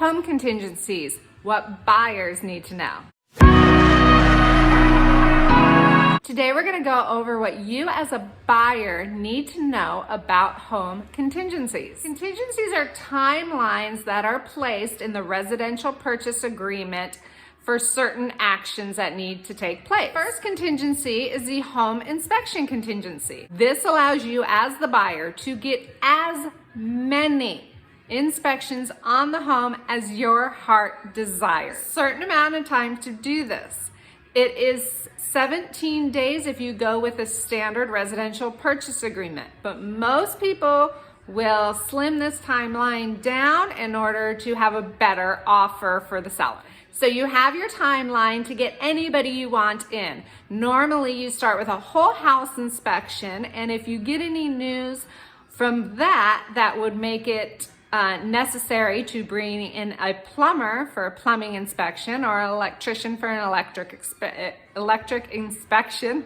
Home contingencies, what buyers need to know. Today we're going to go over what you as a buyer need to know about home contingencies. Contingencies are timelines that are placed in the residential purchase agreement for certain actions that need to take place. First contingency is the home inspection contingency. This allows you as the buyer to get as many inspections on the home as your heart desires. Certain amount of time to do this. It is 17 days if you go with a standard residential purchase agreement, but most people will slim this timeline down in order to have a better offer for the seller. So you have your timeline to get anybody you want in. Normally you start with a whole house inspection, and if you get any news from that would make it necessary to bring in a plumber for a plumbing inspection or an electrician for an electric inspection,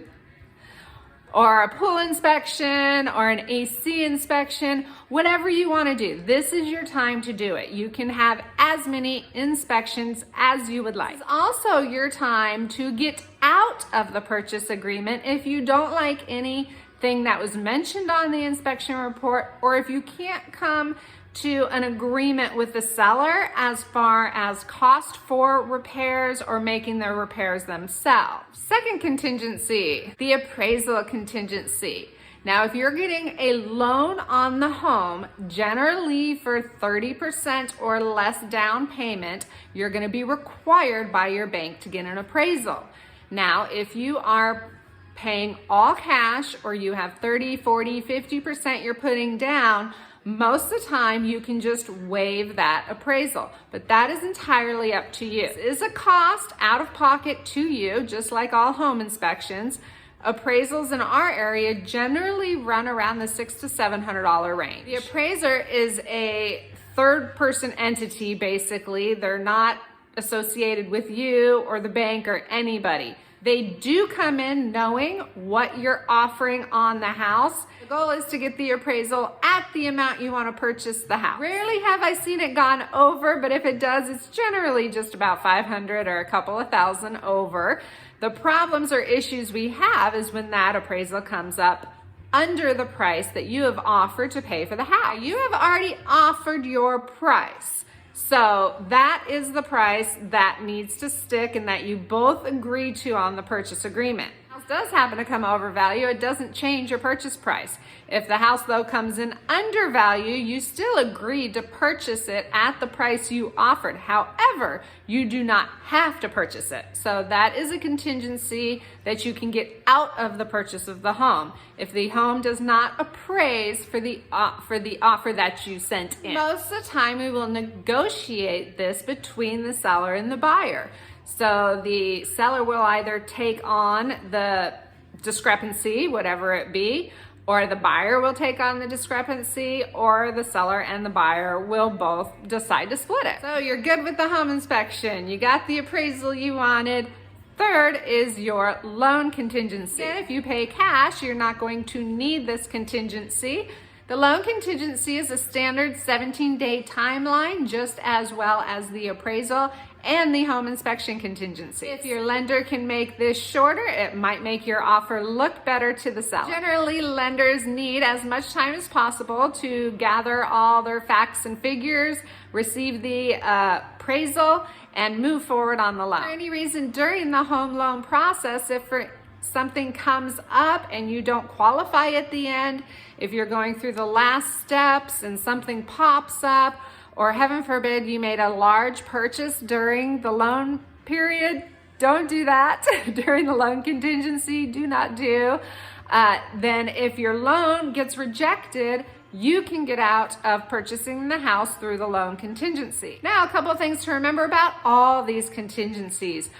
or a pool inspection or an AC inspection, whatever you want to do. This is your time to do it. You can have as many inspections as you would like. It's also your time to get out of the purchase agreement if you don't like anything that was mentioned on the inspection report, or if you can't come to an agreement with the seller as far as cost for repairs or making their repairs themselves. Second contingency, the appraisal contingency. Now, if you're getting a loan on the home, generally for 30% or less down payment, you're going to be required by your bank to get an appraisal. Now, if you are paying all cash, or you have 30, 40, 50% you're putting down, most of the time you can just waive that appraisal, but that is entirely up to you. This is a cost out of pocket to you, just like all home inspections. Appraisals in our area generally run around the $600 to $700 range. The appraiser is a third person entity, basically. They're not associated with you or the bank or anybody. They do come in knowing what you're offering on the house. The goal is to get the appraisal at the amount you want to purchase the house. Rarely have I seen it gone over, but if it does, it's generally just about 500 or a couple of thousand over. The problems or issues we have is when that appraisal comes up under the price that you have offered to pay for the house. You have already offered your price. So that is the price that needs to stick and that you both agree to on the purchase agreement. If the house does happen to come over value, it doesn't change your purchase price. If the house though comes in under value, you still agreed to purchase it at the price you offered. However, you do not have to purchase it. So that is a contingency that you can get out of the purchase of the home if the home does not appraise for the offer that you sent in. Most of the time we will negotiate this between the seller and the buyer. So the seller will either take on the discrepancy, whatever it be, or the buyer will take on the discrepancy, or the seller and the buyer will both decide to split it. So you're good with the home inspection. You got the appraisal you wanted. Third is your loan contingency. And if you pay cash, you're not going to need this contingency. The loan contingency is a standard 17-day timeline, just as well as the appraisal and the home inspection contingency. If your lender can make this shorter, it might make your offer look better to the seller. Generally, lenders need as much time as possible to gather all their facts and figures, receive the appraisal, and move forward on the loan. For any reason during the home loan process, if something comes up and you don't qualify at the end, if you're going through the last steps and something pops up, or heaven forbid you made a large purchase during the loan period, don't do that. During the loan contingency, do not do. Then if your loan gets rejected, you can get out of purchasing the house through the loan contingency. Now, a couple of things to remember about all these contingencies.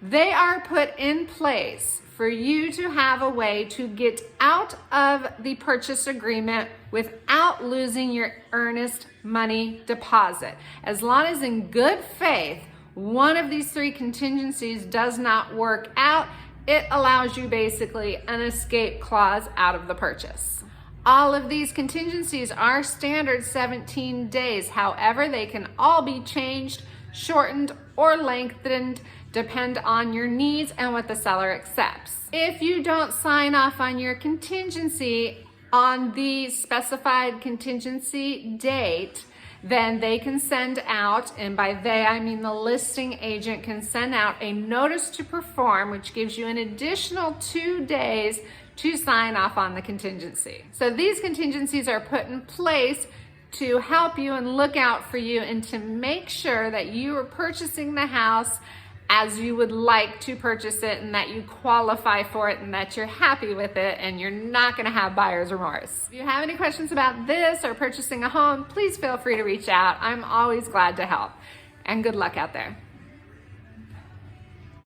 They are put in place for you to have a way to get out of the purchase agreement without losing your earnest money deposit. As long as in good faith, one of these three contingencies does not work out, it allows you basically an escape clause out of the purchase. All of these contingencies are standard 17 days. However, they can all be changed, shortened, or lengthened, depend on your needs and what the seller accepts. If you don't sign off on your contingency on the specified contingency date, then they can send out, and by they I mean the listing agent can send out a notice to perform, which gives you an additional 2 days to sign off on the contingency. So these contingencies are put in place to help you and look out for you and to make sure that you are purchasing the house as you would like to purchase it, and that you qualify for it, and that you're happy with it, and you're not going to have buyer's remorse. If you have any questions about this or purchasing a home, please feel free to reach out. I'm always glad to help, and good luck out there.